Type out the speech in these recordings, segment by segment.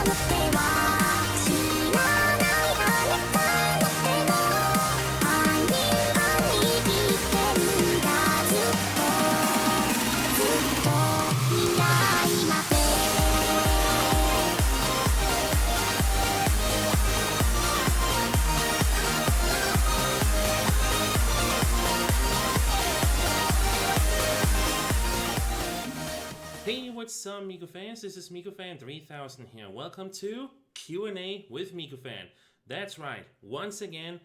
Hey, what's up, MikuFans? This is MikuFan 3000 here. Welcome to Q&A with MikuFan. That's right, once again,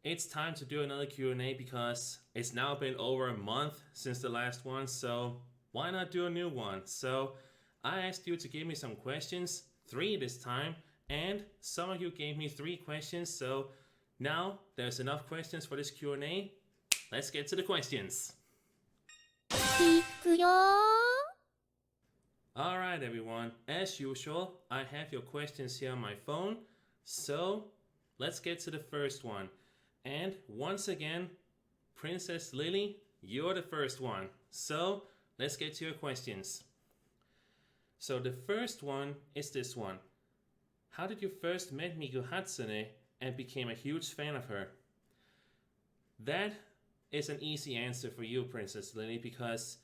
it's time to do another Q&A because it's now been over a month since the last one, so why not do a new one? So I asked you to give me some questions, 3 this time, and some of you gave me 3 questions, so now there's enough questions for this Q&A. Let's get to the questions. Alright everyone, as usual, I have your questions here on my phone, so let's get to the first one. And once again, Princess Lily, you're the first one. So let's get to your questions. So the first one is this one. How did you first meet Miku Hatsune and became a huge fan of her? That is an easy answer for you, Princess Lily, because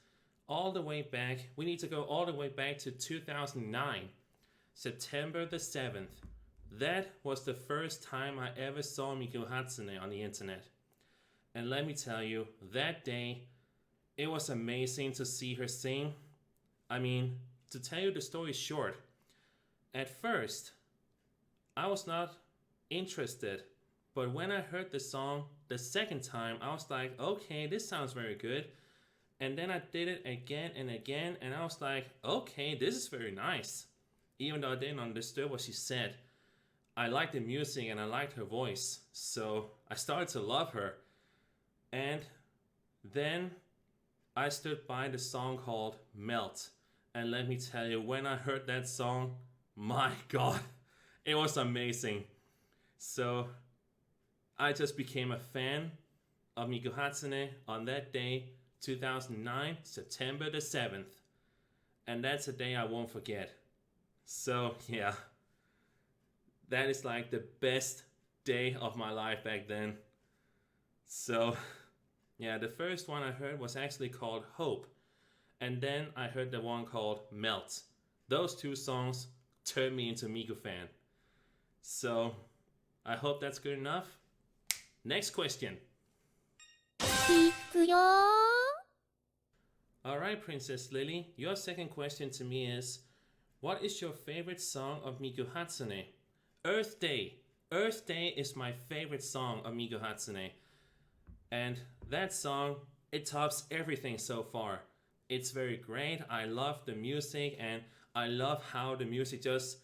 all the way back, we need to go all the way back to 2009, September the 7th. That was the first time I ever saw Miku Hatsune on the internet. And let me tell you, that day, it was amazing to see her sing. I mean, to tell you the story short, at first, I was not interested. But when I heard the song the second time, I was like, okay, this sounds very good. And then I did it again and again, and I was like, okay, this is very nice. Even though I didn't understand what she said, I liked the music and I liked her voice. So I started to love her. And then I stood by the song called Melt. And let me tell you, when I heard that song, my God, it was amazing. So I just became a fan of Miku Hatsune on that day, 2009, September the 7th. And that's a day I won't forget. So yeah, that is like the best day of my life back then. So yeah, the first one I heard was actually called Hope. And then I heard the one called Melt. Those 2 songs turned me into MikuFan. So I hope that's good enough. Next question. Alright, Princess Lily, your second question to me is, what is your favorite song of Miku Hatsune? Earth Day. Earth Day is my favorite song of Miku Hatsune. And that song, it tops everything so far. It's very great. I love the music and I love how the music just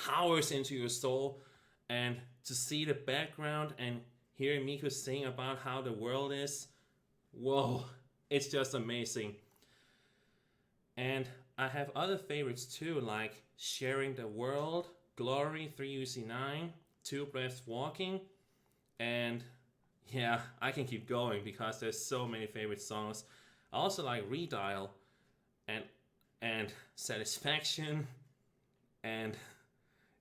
powers into your soul. And to see the background and hear Miku sing about how the world is, whoa, it's just amazing. And I have other favorites too, like Sharing the World, Glory 3UC9, 2 Breaths Walking, and yeah, I can keep going because there's so many favorite songs. I also like Redial and Satisfaction and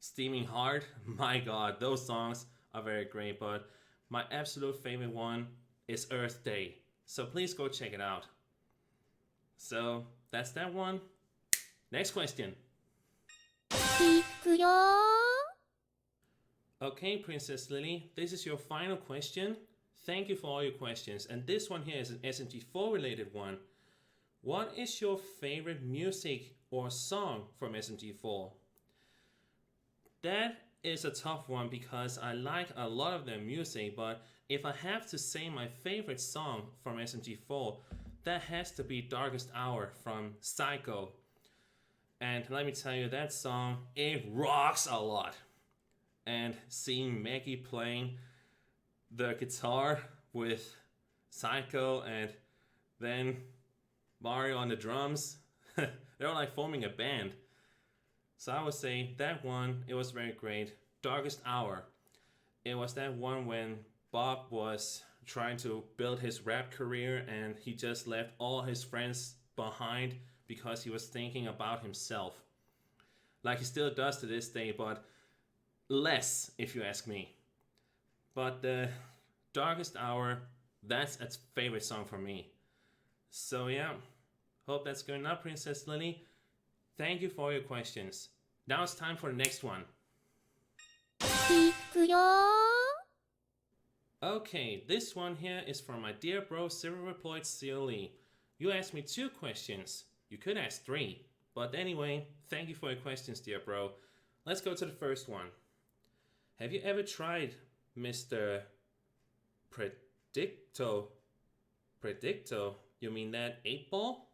Steaming Heart. My God, those songs are very great, but my absolute favorite one is Earth Day. So please go check it out. So that's that one. Next question. Okay, Princess Lily, this is your final question. Thank you for all your questions. And this one here is an SMG4 related one. What is your favorite music or song from SMG4? That is a tough one because I like a lot of their music, but if I have to say my favorite song from SMG4, that has to be Darkest Hour from Psycho. And let me tell you, that song, it rocks a lot. And seeing Maggie playing the guitar with Psycho and then Mario on the drums, they're like forming a band. So I would say that one, it was very great. Darkest Hour. It was that one when Bob was trying to build his rap career and he just left all his friends behind because he was thinking about himself. like he still does to this day, but less, if you ask me. But the Darkest Hour, that's a favorite song for me. So yeah, hope that's good enough, Princess Lily. Thank you for your questions. Now it's time for the next one. Okay, this one here is from my dear bro Silverploid CLE. You asked me 2 questions. You could ask 3. But anyway, thank you for your questions, dear bro. Let's go to the first one. Have you ever tried Mr. Predicto? Predicto? You mean that 8-ball?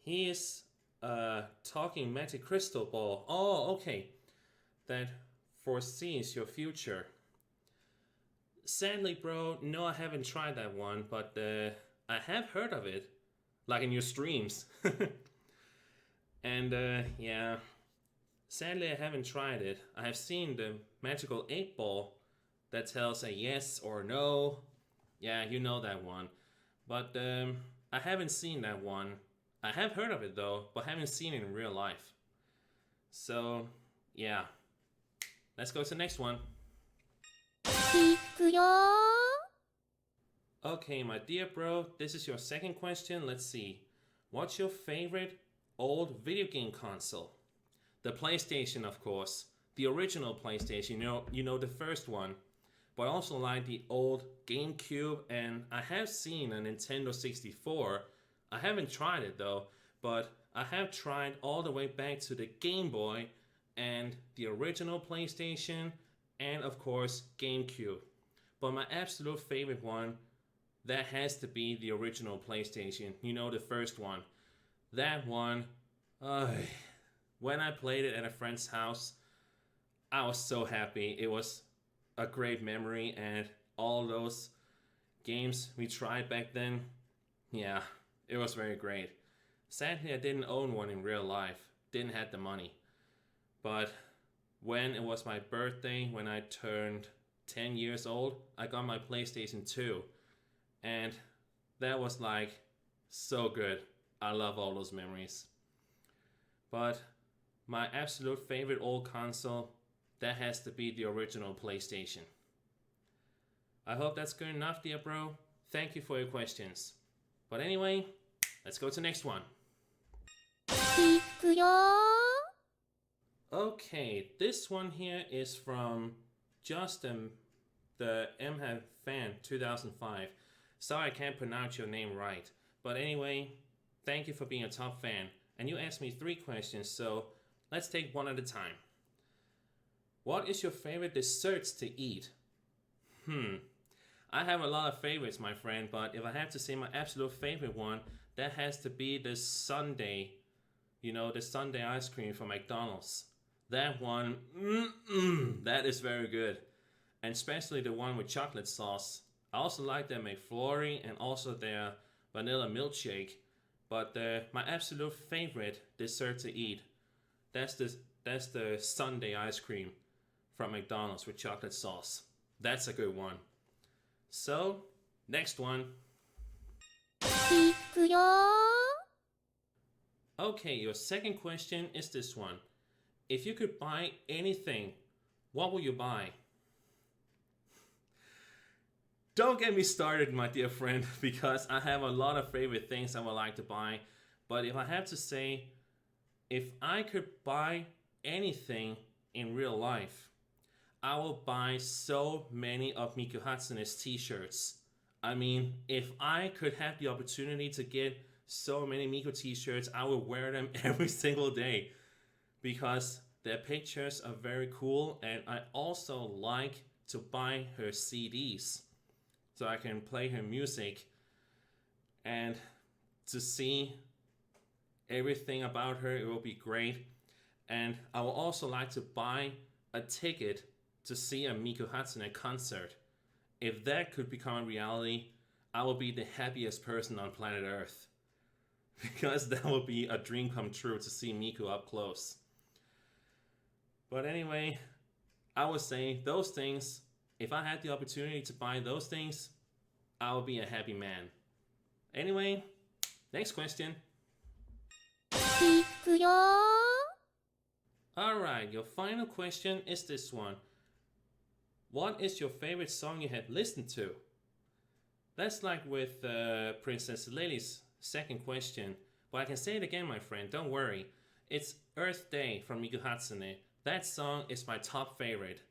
He is a talking magic crystal ball. Oh, okay. That foresees your future. Sadly, bro, no, I haven't tried that one, but I have heard of it, like in your streams. And yeah, sadly, I haven't tried it. I have seen the magical 8-ball that tells a yes or no. Yeah, you know that one. But I haven't seen that one. I have heard of it though, but haven't seen it in real life. So, yeah. Let's go to the next one. Okay, my dear bro, this is your second question. Let's see. What's your favorite old video game console? The PlayStation, of course. The original PlayStation, you know the first one. But I also like the old GameCube, and I have seen a Nintendo 64. I haven't tried it though, but I have tried all the way back to the Game Boy and the original PlayStation and of course GameCube. But my absolute favorite one, that has to be the original PlayStation. You know, the first one. That one, when I played it at a friend's house, I was so happy. It was a great memory, and all those games we tried back then, yeah, it was very great. Sadly, I didn't own one in real life. Didn't have the money. But when it was my birthday, when I turned 10 years old, I got my PlayStation 2. And that was like so good. I love all those memories. But my absolute favorite old console, that has to be the original PlayStation. I hope that's good enough, dear bro. Thank you for your questions. But anyway, let's go to the next one. Okay, this one here is from Justin, the MikuFan 2005. Sorry I can't pronounce your name right. But anyway, thank you for being a top fan. And you asked me 3 questions, so let's take one at a time. What is your favorite desserts to eat? I have a lot of favorites, my friend, but if I have to say my absolute favorite one, that has to be the sundae. You know, the sundae ice cream from McDonald's. That one, that is very good. And especially the one with chocolate sauce. I also like their McFlurry and also their vanilla milkshake. But my absolute favorite dessert to eat, that's the sundae ice cream from McDonald's with chocolate sauce. That's a good one. So, next one. Okay, your second question is this one. If you could buy anything, what will you buy? Don't get me started, my dear friend, because I have a lot of favorite things I would like to buy. But if I have to say, if I could buy anything in real life, I will buy so many of Miku Hatsune's t-shirts. I mean, if I could have the opportunity to get so many Miku t-shirts, I would wear them every single day because their pictures are very cool, and I also like to buy her CDs so I can play her music and to see everything about her. It will be great. And I would also like to buy a ticket to see a Miku Hatsune concert. If that could become a reality, I will be the happiest person on planet Earth. Because that would be a dream come true to see Miku up close. But anyway, I would say those things, if I had the opportunity to buy those things, I would be a happy man. Anyway, next question. Alright, your final question is this one. What is your favorite song you have listened to? That's like with Princess Lily's second question. But I can say it again, my friend, don't worry. It's Earth Day from Miku Hatsune. That song is my top favorite.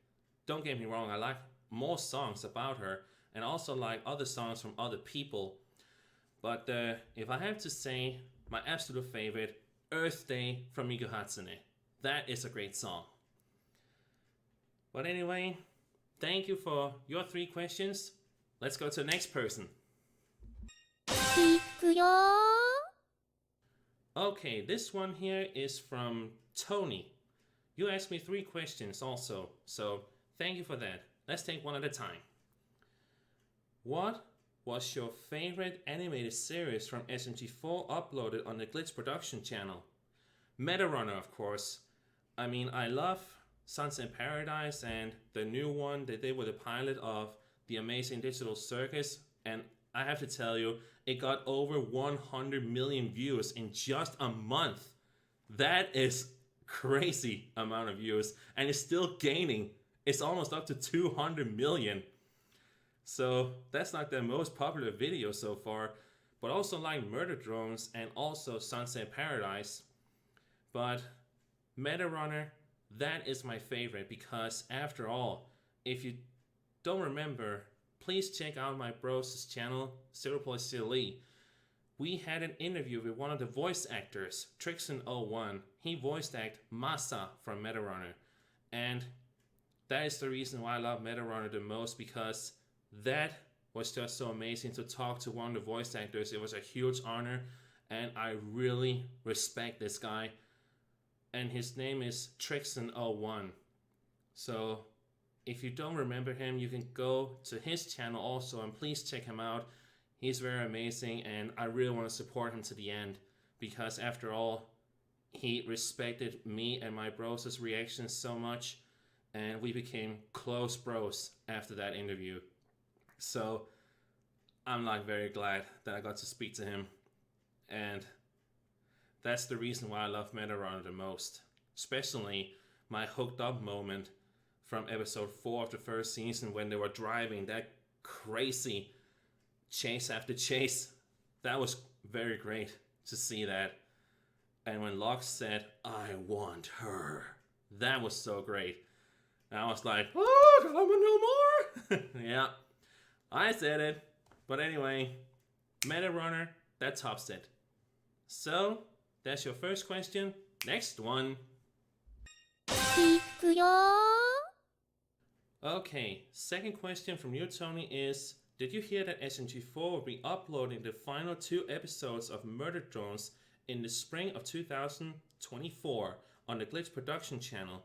Don't get me wrong, I like more songs about her and also like other songs from other people. But if I have to say my absolute favorite, Earth Day from Miku Hatsune. That is a great song. But anyway, thank you for your 3 questions. Let's go to the next person. Okay, this one here is from Tony. You asked me 3 questions also, so thank you for that. Let's take one at a time. What was your favorite animated series from SMG4 uploaded on the Glitch production channel? Metarunner, of course. I mean, I love Sunset Paradise and the new one they did with the pilot of The Amazing Digital Circus, and I have to tell you, it got over 100 million views in just a month. That is crazy amount of views, and it's still gaining. It's almost up to 200 million. So that's like the most popular video so far, but also like Murder Drones and also Sunset Paradise. But Metarunner, that is my favorite because after all, if you don't remember, please check out my bros' channel, 0.CLE. We had an interview with one of the voice actors, Trixon01. He voiced acted Masa from Metarunner. And that is the reason why I love Metarunner the most, because that was just so amazing to talk to one of the voice actors. It was a huge honor, and I really respect this guy. And his name is Trixon01. So if you don't remember him, you can go to his channel also, and please check him out. He's very amazing, and I really want to support him to the end, because after all, he respected me and my bros' reactions so much, and we became close bros after that interview. So I'm like very glad that I got to speak to him, and that's the reason why I love Metarunner the most. Especially my hooked up moment from episode 4 of the first season when they were driving that crazy chase after chase. That was very great to see that. And when Locke said, "I want her," that was so great. And I was like, "Oh, come on, no more." Yeah, I said it. But anyway, Metarunner, that tops it. So that's your first question. Next one. Okay, second question from you, Tony, is: did you hear that SMG4 will be uploading the final 2 episodes of Murder Drones in the spring of 2024 on the Glitch production channel?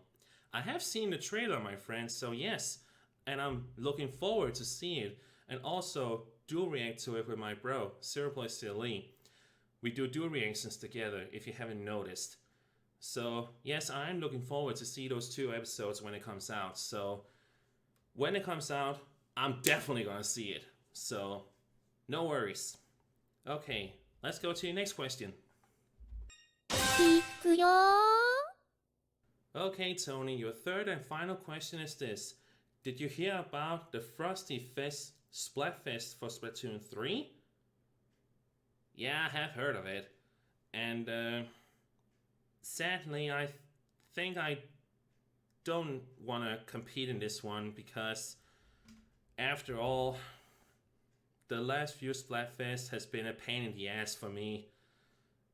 I have seen the trailer, my friends, so yes, and I'm looking forward to see it, and also dual react to it with my bro, 0.CLE. We do dual reactions together, if you haven't noticed. So yes, I'm looking forward to see those 2 episodes when it comes out. So when it comes out, I'm definitely gonna see it. So no worries. Okay, let's go to your next question. Okay, Tony, your third and final question is this: did you hear about the Frosty Fest Splatfest for Splatoon 3? Yeah, I have heard of it. And sadly, I think I don't want to compete in this one because after all, the last few Splatfest has been a pain in the ass for me.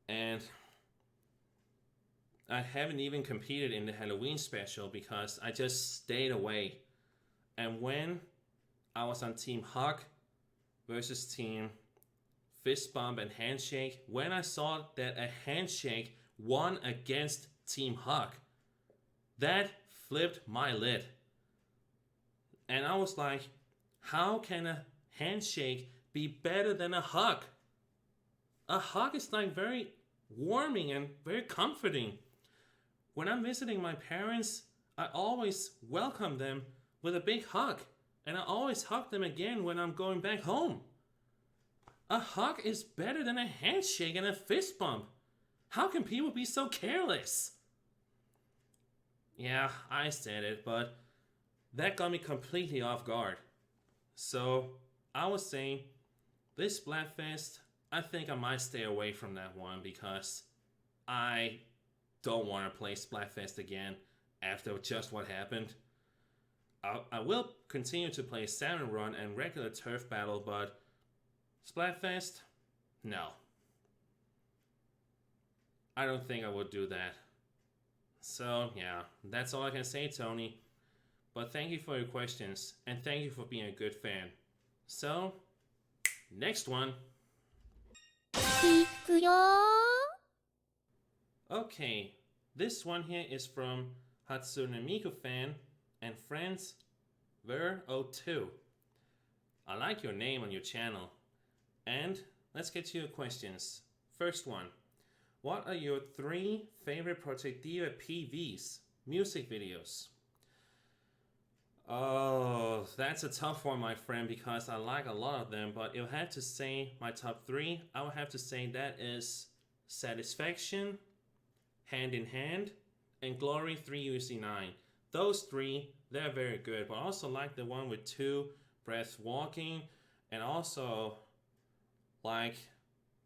And I haven't even competed in the Halloween special because I just stayed away. And when I was on Team Hug versus Team Fist Bump and Handshake, when I saw that a Handshake won against Team Hug, that flipped my lid. And I was like, how can a Handshake be better than a hug? A hug is like very warming and very comforting. When I'm visiting my parents, I always welcome them with a big hug, and I always hug them again when I'm going back home. A hug is better than a handshake and a fist bump. How can people be so careless? Yeah, I said it, but that got me completely off guard. So I was saying this Splatfest, I think I might stay away from that one because I don't want to play Splatfest again after just what happened. I will continue to play Salmon Run and regular Turf Battle, but Splatfest? No. I don't think I would do that. So, yeah, that's all I can say, Tony. But thank you for your questions, and thank you for being a good fan. So, next one. Okay, this one here is from Hatsune MikuFan and Friends Ver02. I like your name on your channel. And let's get to your questions. First one. What are your 3 favorite Project Diva PVs, music videos? Oh, that's a tough one, my friend, because I like a lot of them. But if I had to say my top 3, I would have to say that is Satisfaction, Hand in Hand, and Glory 3UC9. Those 3, they're very good. But I also like the one with 2, Breath Walking, and also like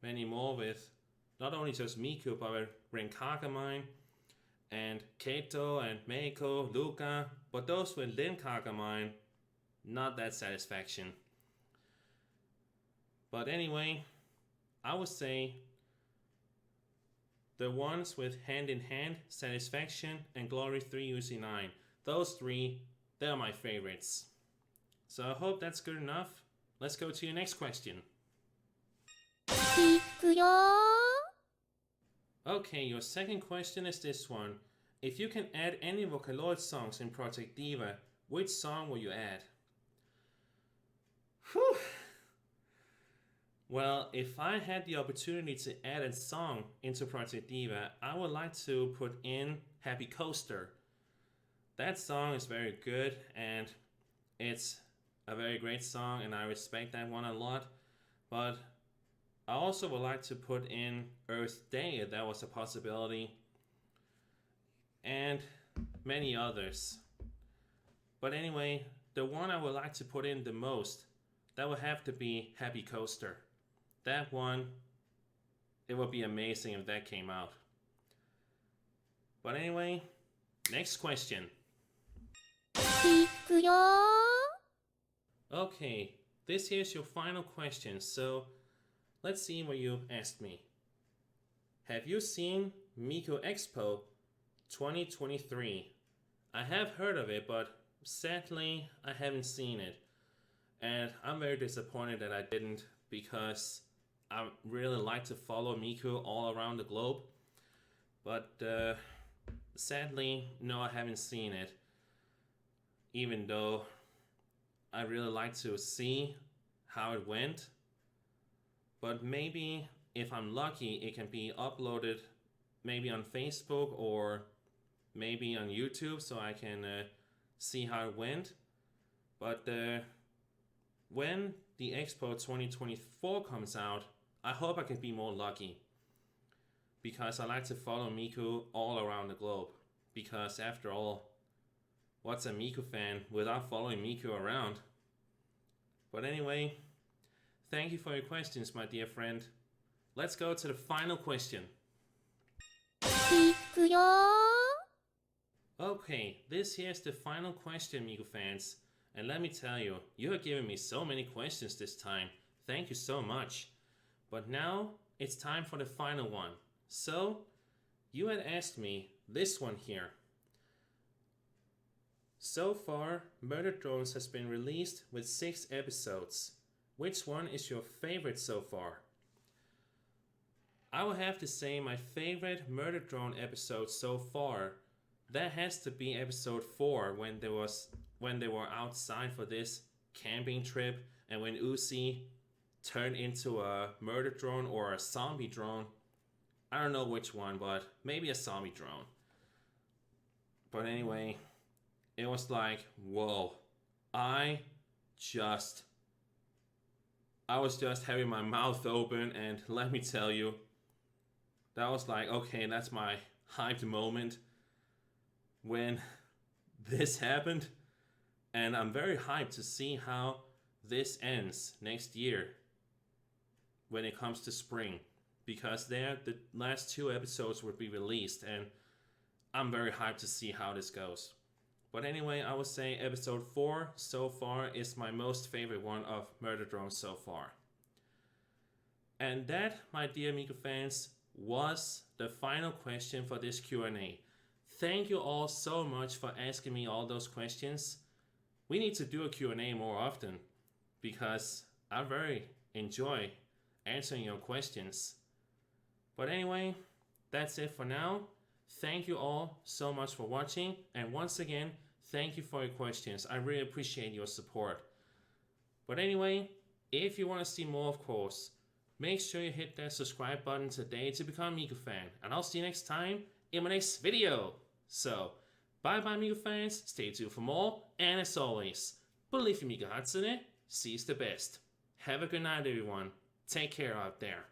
many more with not only just Miku, but with Rinkagamine and Keito and Meiko, Luca, but those with Rinkagamine, not that Satisfaction. But anyway, I would say the ones with Hand in Hand, Satisfaction, and Glory 3UC9. Those 3, they're my favorites. So I hope that's good enough. Let's go to your next question. Okay, your second question is this one. If you can add any Vocaloid songs in Project Diva, which song will you add? Whew. Well, if I had the opportunity to add a song into Project Diva, I would like to put in Happy Coaster. That song is very good and it's a very great song and I respect that one a lot. But I also would like to put in Earth Day if that was a possibility. And many others. But anyway, the one I would like to put in the most, that would have to be Happy Coaster. That one, it would be amazing if that came out. But anyway, next question. Okay, this here's your final question, so let's see what you asked me. Have you seen Miku Expo 2023? I have heard of it, but sadly, I haven't seen it. And I'm very disappointed that I didn't because I really like to follow Miku all around the globe. But sadly, no, I haven't seen it. Even though I really like to see how it went. But maybe if I'm lucky, it can be uploaded maybe on Facebook or maybe on YouTube so I can see how it went. But when the Expo 2024 comes out, I hope I can be more lucky. Because I like to follow Miku all around the globe. Because after all, what's a Miku fan without following Miku around? But anyway, thank you for your questions, my dear friend. Let's go to the final question. Okay, this here's the final question, Miku fans. And let me tell you, you have given me so many questions this time. Thank you so much. But now, it's time for the final one. So, you had asked me this one here. So far, Murder Drones has been released with 6 episodes. Which one is your favorite so far? I will have to say my favorite Murder Drone episode so far, that has to be episode 4 when they were outside for this camping trip and when Uzi turned into a murder drone or a zombie drone. I don't know which one, but maybe a zombie drone. But anyway, it was like, whoa, I was just having my mouth open, and let me tell you, that was like, okay, that's my hyped moment. when this happened, and I'm very hyped to see how this ends next year when it comes to spring, because the last 2 episodes will be released, and I'm very hyped to see how this goes. But anyway, I would say episode 4 so far is my most favorite one of Murder Drone so far. And that, my dear Miku fans, was the final question for this Q&A. Thank you all so much for asking me all those questions. We need to do a Q&A more often, because I very enjoy answering your questions. But anyway, that's it for now. Thank you all so much for watching, and once again, thank you for your questions. I really appreciate your support. But anyway, if you want to see more, of course, make sure you hit that subscribe button today to become a MikuFan, and I'll see you next time in my next video. So, bye bye MikuFans, stay tuned for more, and as always, believe in Miku Hatsune, seize the best. Have a good night everyone, take care out there.